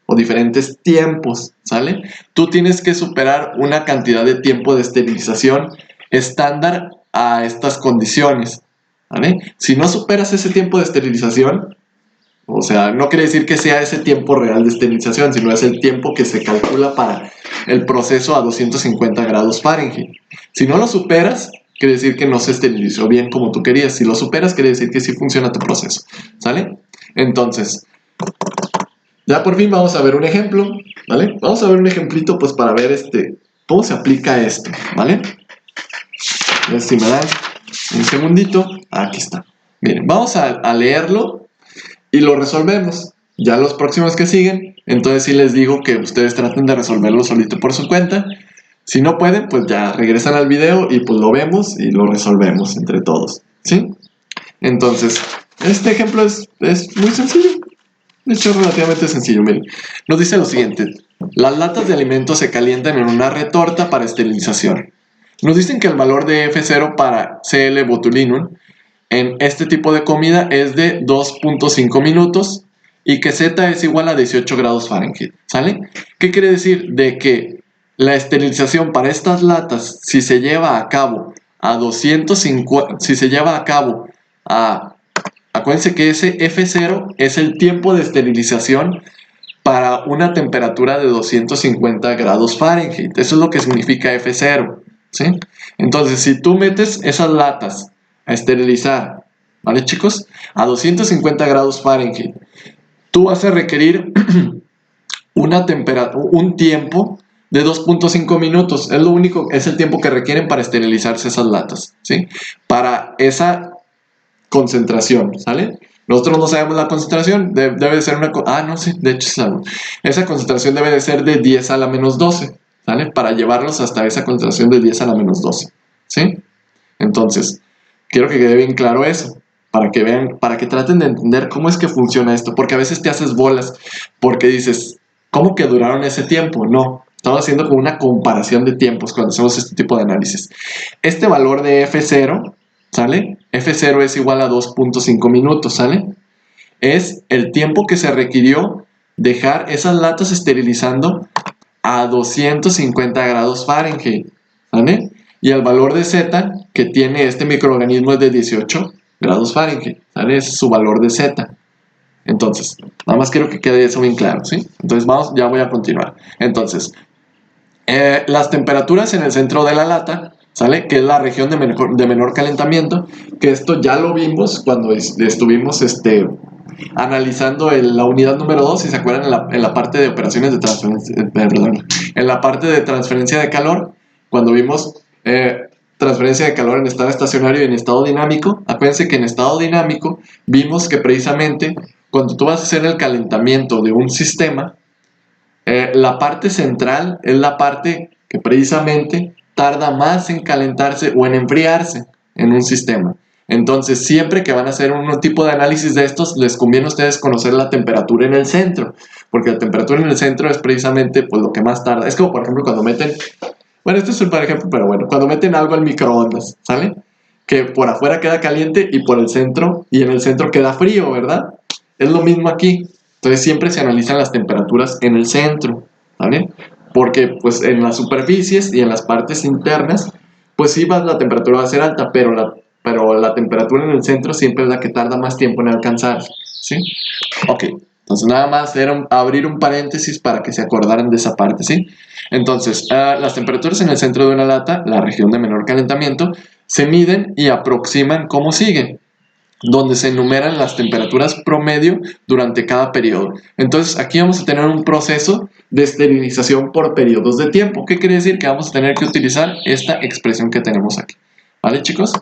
o diferentes tiempos, ¿sale? Tú tienes que superar una cantidad de tiempo de esterilización estándar a estas condiciones, ¿vale? Si no superas ese tiempo de esterilización, o sea, no quiere decir que sea ese tiempo real de esterilización, sino es el tiempo que se calcula para el proceso a 250 grados Fahrenheit. Si no lo superas, quiere decir que no se esterilizó bien como tú querías. Si lo superas, quiere decir que sí funciona tu proceso, ¿sale? Entonces, ya por fin vamos a ver un ejemplo, ¿vale? Vamos a ver un ejemplito pues para ver cómo se aplica esto, ¿vale? A ver si me dan un segundito. Aquí está. Miren, vamos a leerlo y lo resolvemos. Ya los próximos que siguen, entonces sí les digo que ustedes traten de resolverlo solito por su cuenta. Si no pueden, pues ya regresan al video y pues lo vemos y lo resolvemos entre todos, ¿sí? Entonces, este ejemplo es muy sencillo. De hecho, es relativamente sencillo. Miren, nos dice lo siguiente. Las latas de alimentos se calientan en una retorta para esterilización. Nos dicen que el valor de F0 para Cl botulinum en este tipo de comida es de 2.5 minutos y que Z es igual a 18 grados Fahrenheit, ¿sale? ¿Qué quiere decir? De que la esterilización para estas latas, si se lleva a cabo a 250, si se lleva a cabo a, acuérdense que ese F0 es el tiempo de esterilización para una temperatura de 250 grados Fahrenheit. Eso es lo que significa F0, ¿sí? Entonces, si tú metes esas latas a esterilizar, ¿vale, chicos? A 250 grados Fahrenheit, tú vas a requerir un tiempo de 2.5 minutos. Es lo único, es el tiempo que requieren para esterilizarse esas latas, ¿sí? Para esa concentración, ¿sale? Nosotros no sabemos la concentración, debe de ser una... no, sí, de hecho sabemos. Esa concentración debe de ser de 10 a la menos 12, ¿sale? Para llevarlos hasta esa concentración de 10 a la menos 12, ¿sí? Entonces, quiero que quede bien claro eso, para que vean, para que traten de entender cómo es que funciona esto, porque a veces te haces bolas, porque dices, ¿cómo que duraron ese tiempo? No, estamos haciendo como una comparación de tiempos cuando hacemos este tipo de análisis. Este valor de F0, ¿sale? F0 es igual a 2.5 minutos, ¿sale? Es el tiempo que se requirió dejar esas latas esterilizando a 250 grados Fahrenheit, ¿vale? Y el valor de Z que tiene este microorganismo es de 18 grados Fahrenheit, ¿vale? Es su valor de Z. Entonces, nada más quiero que quede eso bien claro, ¿sí? Entonces, ya voy a continuar. Entonces, las temperaturas en el centro de la lata, ¿sale? Que es la región de menor calentamiento, que esto ya lo vimos cuando estuvimos analizando la unidad número 2, si se acuerdan, en la parte de operaciones de transferencia, en la parte de transferencia de calor, cuando vimos transferencia de calor en estado estacionario y en estado dinámico. Acuérdense que en estado dinámico vimos que precisamente cuando tú vas a hacer el calentamiento de un sistema, la parte central es la parte que precisamente tarda más en calentarse o en enfriarse en un sistema. Entonces, siempre que van a hacer un tipo de análisis de estos, les conviene a ustedes conocer la temperatura en el centro, porque la temperatura en el centro es precisamente pues, lo que más tarda. Es como, por ejemplo, cuando meten, bueno, este es un par ejemplo, pero bueno, cuando meten algo al microondas, ¿sale? Que por afuera queda caliente y por el centro, y en el centro queda frío, ¿verdad? Es lo mismo aquí. Entonces siempre se analizan las temperaturas en el centro, ¿vale? Porque pues en las superficies y en las partes internas, pues sí la temperatura va a ser alta, pero la temperatura en el centro siempre es la que tarda más tiempo en alcanzar, ¿sí? Ok, entonces nada más era abrir un paréntesis para que se acordaran de esa parte, ¿sí? Entonces, las temperaturas en el centro de una lata, la región de menor calentamiento, se miden y aproximan como sigue, donde se enumeran las temperaturas promedio durante cada periodo. Entonces aquí vamos a tener un proceso de esterilización por periodos de tiempo. ¿Qué quiere decir? Que vamos a tener que utilizar esta expresión que tenemos aquí. ¿Vale, chicos?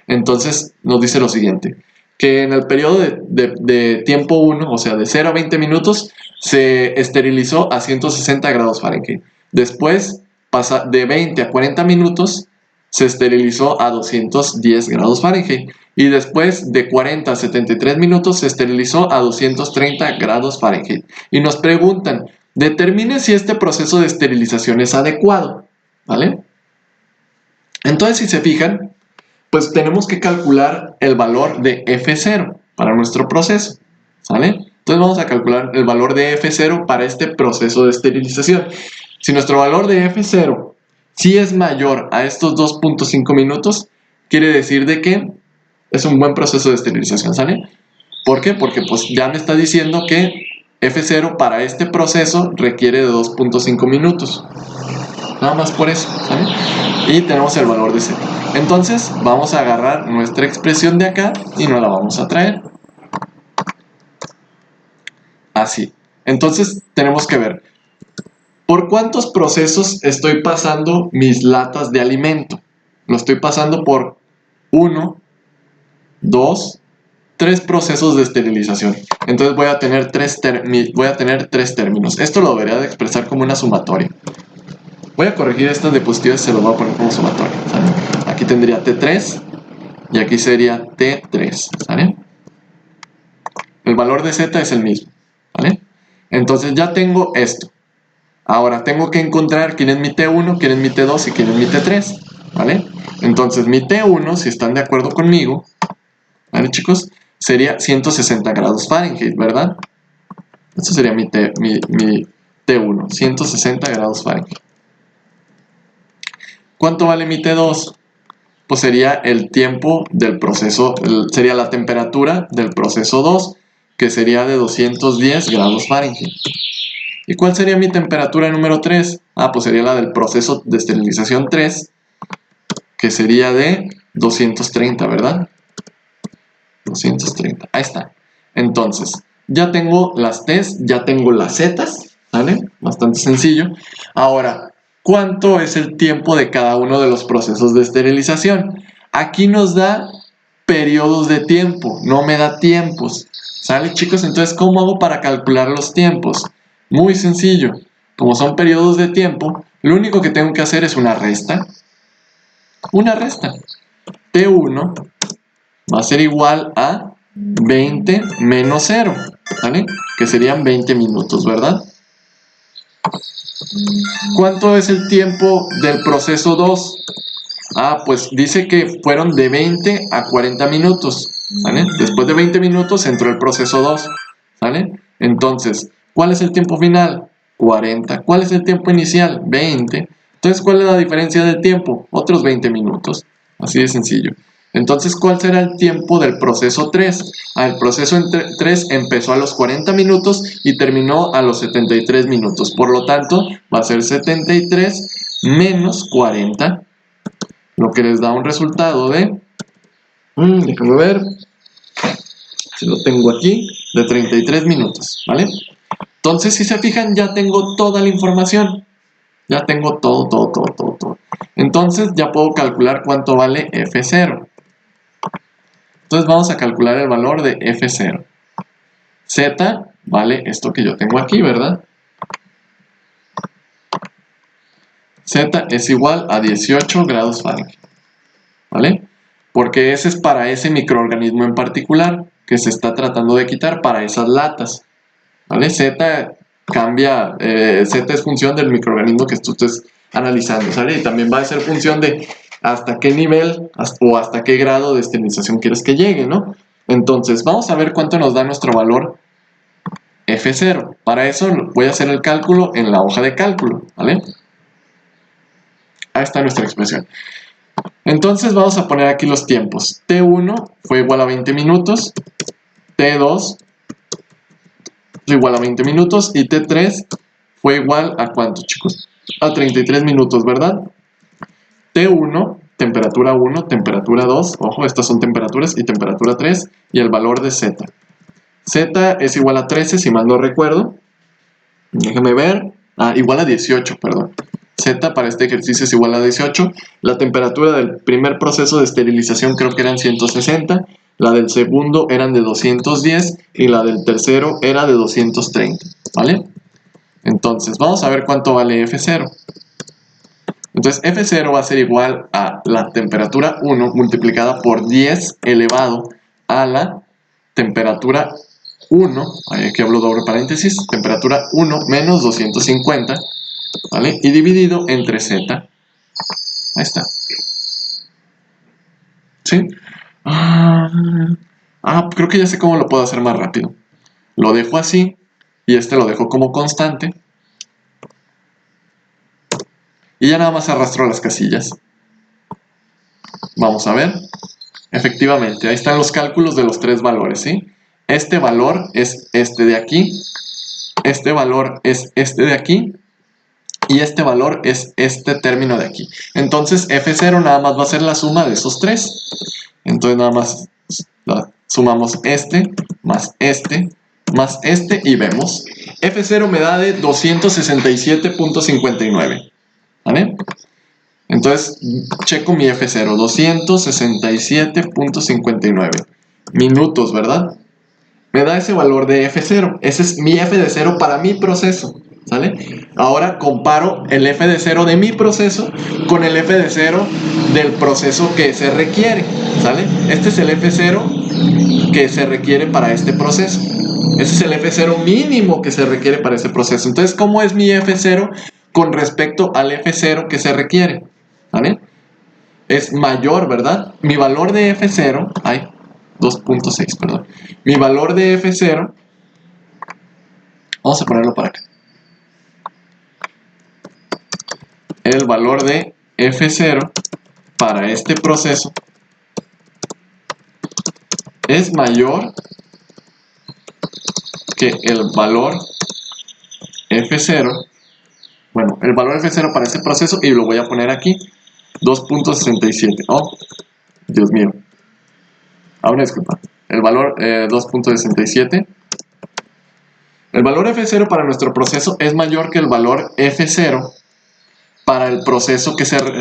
Entonces nos dice lo siguiente, que en el periodo de tiempo 1, o sea de 0 a 20 minutos, se esterilizó a 160 grados Fahrenheit. Después, de 20 a 40 minutos, se esterilizó a 210 grados Fahrenheit. Y después de 40 a 73 minutos se esterilizó a 230 grados Fahrenheit. Y nos preguntan, determine si este proceso de esterilización es adecuado, ¿vale? Entonces, si se fijan, pues tenemos que calcular el valor de F0, para nuestro proceso, ¿sale? Entonces vamos a calcular el valor de F0 para este proceso de esterilización. Si nuestro valor de F0 sí es mayor a estos 2.5 minutos, quiere decir de que es un buen proceso de esterilización, ¿sale? ¿Por qué? Porque pues ya me está diciendo que F0 para este proceso requiere de 2.5 minutos. Nada más por eso, ¿sale? Y tenemos el valor de Z. Entonces vamos a agarrar nuestra expresión de acá y nos la vamos a traer. Así. Entonces tenemos que ver por cuántos procesos estoy pasando mis latas de alimento. Lo estoy pasando por 1, 2, 3 procesos de esterilización. Entonces voy a tener tres términos. Esto lo debería de expresar como una sumatoria. Voy a corregir estas diapositivas y se lo voy a poner como sumatoria, ¿sale? Aquí tendría T3 y aquí sería T3, ¿sale? El valor de Z es el mismo, ¿vale? Entonces ya tengo esto. Ahora tengo que encontrar quién es mi T1, quién es mi T2 y quién es mi T3, ¿vale? Entonces mi T1, si están de acuerdo conmigo, ¿vale, chicos? Sería 160 grados Fahrenheit, ¿verdad? Esto sería mi T1, 160 grados Fahrenheit. ¿Cuánto vale mi T2? Pues sería el tiempo del proceso, sería la temperatura del proceso 2, que sería de 210 grados Fahrenheit. ¿Y cuál sería mi temperatura número 3? Ah, pues sería la del proceso de esterilización 3, que sería de 230, ¿verdad? 230, ahí está. Entonces, ya tengo las T's, ya tengo las Z's, ¿vale? Bastante sencillo. Ahora, ¿cuánto es el tiempo de cada uno de los procesos de esterilización? Aquí nos da periodos de tiempo, no me da tiempos. ¿Sale, chicos? Entonces, ¿cómo hago para calcular los tiempos? Muy sencillo. Como son periodos de tiempo, lo único que tengo que hacer es una resta. Una resta. T1 va a ser igual a 20 menos 0, ¿vale? Que serían 20 minutos, ¿verdad? ¿Cuánto es el tiempo del proceso 2? Ah, pues dice que fueron de 20 a 40 minutos, ¿vale? Después de 20 minutos entró el proceso 2, ¿vale? Entonces, ¿cuál es el tiempo final? 40. ¿Cuál es el tiempo inicial? 20. Entonces, ¿cuál es la diferencia de tiempo? Otros 20 minutos. Así de sencillo. Entonces, ¿cuál será el tiempo del proceso 3? Ah, el proceso 3 empezó a los 40 minutos y terminó a los 73 minutos. Por lo tanto, va a ser 73 menos 40, lo que les da un resultado de, déjame ver, si lo tengo aquí, de 33 minutos, ¿vale? Entonces, si se fijan, ya tengo toda la información. Ya tengo todo. Entonces, ya puedo calcular cuánto vale F0. Entonces, vamos a calcular el valor de F0. Z vale esto que yo tengo aquí, ¿verdad? Z es igual a 18 grados Fahrenheit, ¿vale? Porque ese es para ese microorganismo en particular que se está tratando de quitar para esas latas, ¿vale? Z cambia, Z es función del microorganismo que tú estés analizando, ¿sale? Y también va a ser función de hasta qué nivel o hasta qué grado de esterilización quieres que llegue, ¿no? Entonces, vamos a ver cuánto nos da nuestro valor F0. Para eso voy a hacer el cálculo en la hoja de cálculo, ¿vale? Ahí está nuestra expresión. Entonces vamos a poner aquí los tiempos. T1 fue igual a 20 minutos, T2 fue igual a 20 minutos y T3 fue igual a ¿cuánto, chicos? A 33 minutos, ¿verdad? T1, temperatura 1, temperatura 2, ojo, estas son temperaturas, y temperatura 3, y el valor de Z. Z es igual a 13, si mal no recuerdo. Déjame ver. Ah, igual a 18, perdón. Z para este ejercicio es igual a 18. La temperatura del primer proceso de esterilización creo que eran 160. La del segundo eran de 210 y la del tercero era de 230, ¿vale? Entonces, vamos a ver cuánto vale F0. Entonces, F0 va a ser igual a la temperatura 1 multiplicada por 10 elevado a la temperatura 1, aquí hablo doble paréntesis, temperatura 1 menos 250, ¿vale? Y dividido entre Z. Ahí está. ¿Sí? Creo que ya sé cómo lo puedo hacer más rápido. Lo dejo así y este lo dejo como constante. Y ya nada más arrastro las casillas. Vamos a ver. Efectivamente, ahí están los cálculos de los tres valores, ¿sí? Este valor es este de aquí. Este valor es este de aquí. Y este valor es este término de aquí. Entonces F0 nada más va a ser la suma de esos tres. Entonces nada más sumamos este más este y vemos. F0 me da de 267.59. ¿Vale? Entonces checo mi F0, 267.59 minutos, ¿verdad? Me da ese valor de F0. Ese es mi F de 0 para mi proceso. ¿Sale? Ahora comparo el F de 0 de mi proceso con el F de 0 del proceso que se requiere. ¿Sale? Este es el F0 que se requiere para este proceso. Ese es el F0 mínimo que se requiere para ese proceso. Entonces, ¿cómo es mi F0 con respecto al F0 que se requiere? ¿Vale? Es mayor, ¿verdad? Mi valor de F0, 2.6, perdón. Mi valor de F0, vamos a ponerlo para acá. El valor de F0 para este proceso es mayor que el valor F0. Bueno, el valor F0 para este proceso, y lo voy a poner aquí, 2.67. Oh, Dios mío. Ahora disculpa. El valor 2.67. El valor F0 para nuestro proceso es mayor que el valor F0 para el proceso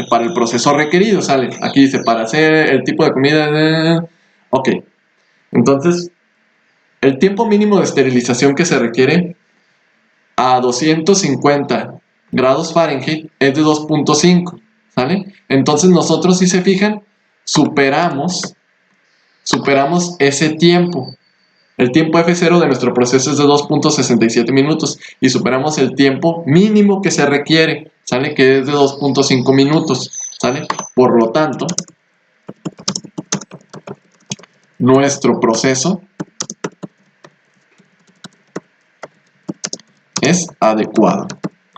para el proceso requerido, ¿sale? Aquí dice, para hacer el tipo de comida... Ok. Entonces, el tiempo mínimo de esterilización que se requiere a 250 grados Fahrenheit es de 2.5, ¿sale? Entonces nosotros, si se fijan, superamos ese tiempo. El tiempo F0 de nuestro proceso es de 2.67 minutos y superamos el tiempo mínimo que se requiere, ¿sale? Que es de 2.5 minutos, ¿sale? Por lo tanto, nuestro proceso es adecuado,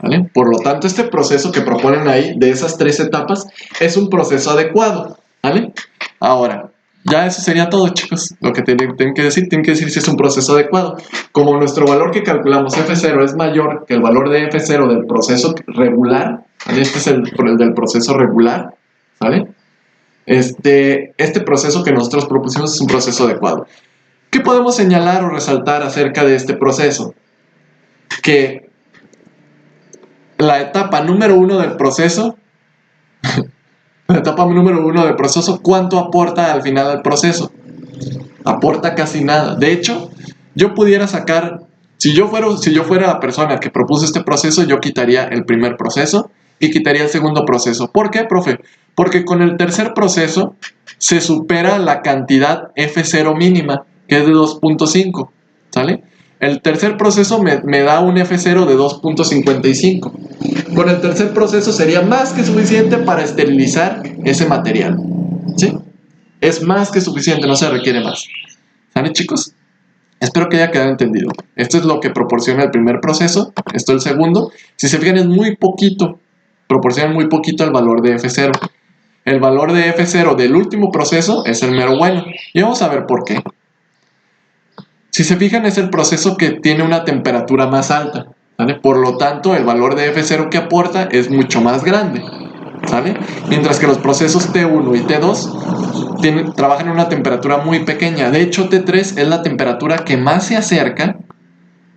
¿vale? Por lo tanto, este proceso que proponen ahí, de esas tres etapas, es un proceso adecuado, ¿vale? Ahora, ya eso sería todo, chicos. Lo que tienen que decir si es un proceso adecuado. Como nuestro valor que calculamos F0 es mayor que el valor de F0 del proceso regular, ¿vale? Este es el del proceso regular, ¿vale? Este proceso que nosotros propusimos es un proceso adecuado. ¿Qué podemos señalar o resaltar acerca de este proceso? Que la etapa número 1 del proceso, ¿cuánto aporta al final del proceso? Aporta casi nada. De hecho, yo pudiera sacar, si yo fuera la persona que propuso este proceso, yo quitaría el primer proceso y quitaría el segundo proceso. ¿Por qué, profe? Porque con el tercer proceso se supera la cantidad F0 mínima, que es de 2.5, ¿sale? El tercer proceso me da un F0 de 2.55. Con el tercer proceso sería más que suficiente para esterilizar ese material, ¿sí? Es más que suficiente, no se requiere más. ¿Sale, chicos? Espero que haya quedado entendido. Esto es lo que proporciona el primer proceso, esto el segundo. Si se fijan, es muy poquito, proporciona muy poquito el valor de F0. El valor de F0 del último proceso es el mero bueno. Y vamos a ver por qué. Si se fijan, es el proceso que tiene una temperatura más alta, ¿vale? Por lo tanto, el valor de F0 que aporta es mucho más grande, ¿sale? Mientras que los procesos T1 y T2 trabajan en una temperatura muy pequeña. De hecho, T3 es la temperatura que más se acerca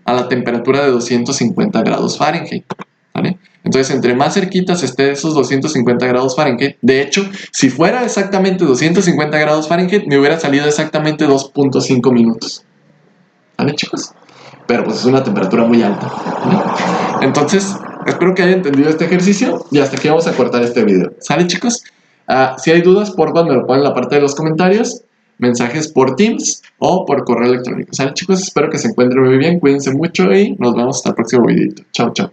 a la temperatura de 250 grados Fahrenheit, ¿vale? Entonces, entre más cerquitas esté de esos 250 grados Fahrenheit, de hecho, si fuera exactamente 250 grados Fahrenheit, me hubiera salido exactamente 2.5 minutos. ¿Vale, chicos? Pero pues es una temperatura muy alta, ¿vale? Entonces, espero que hayan entendido este ejercicio y hasta aquí vamos a cortar este video. ¿Sale, chicos? Si hay dudas, por favor, me lo ponen en la parte de los comentarios, mensajes por Teams o por correo electrónico. ¿Sale, chicos? Espero que se encuentren muy bien, cuídense mucho y nos vemos hasta el próximo video. Chao, chao.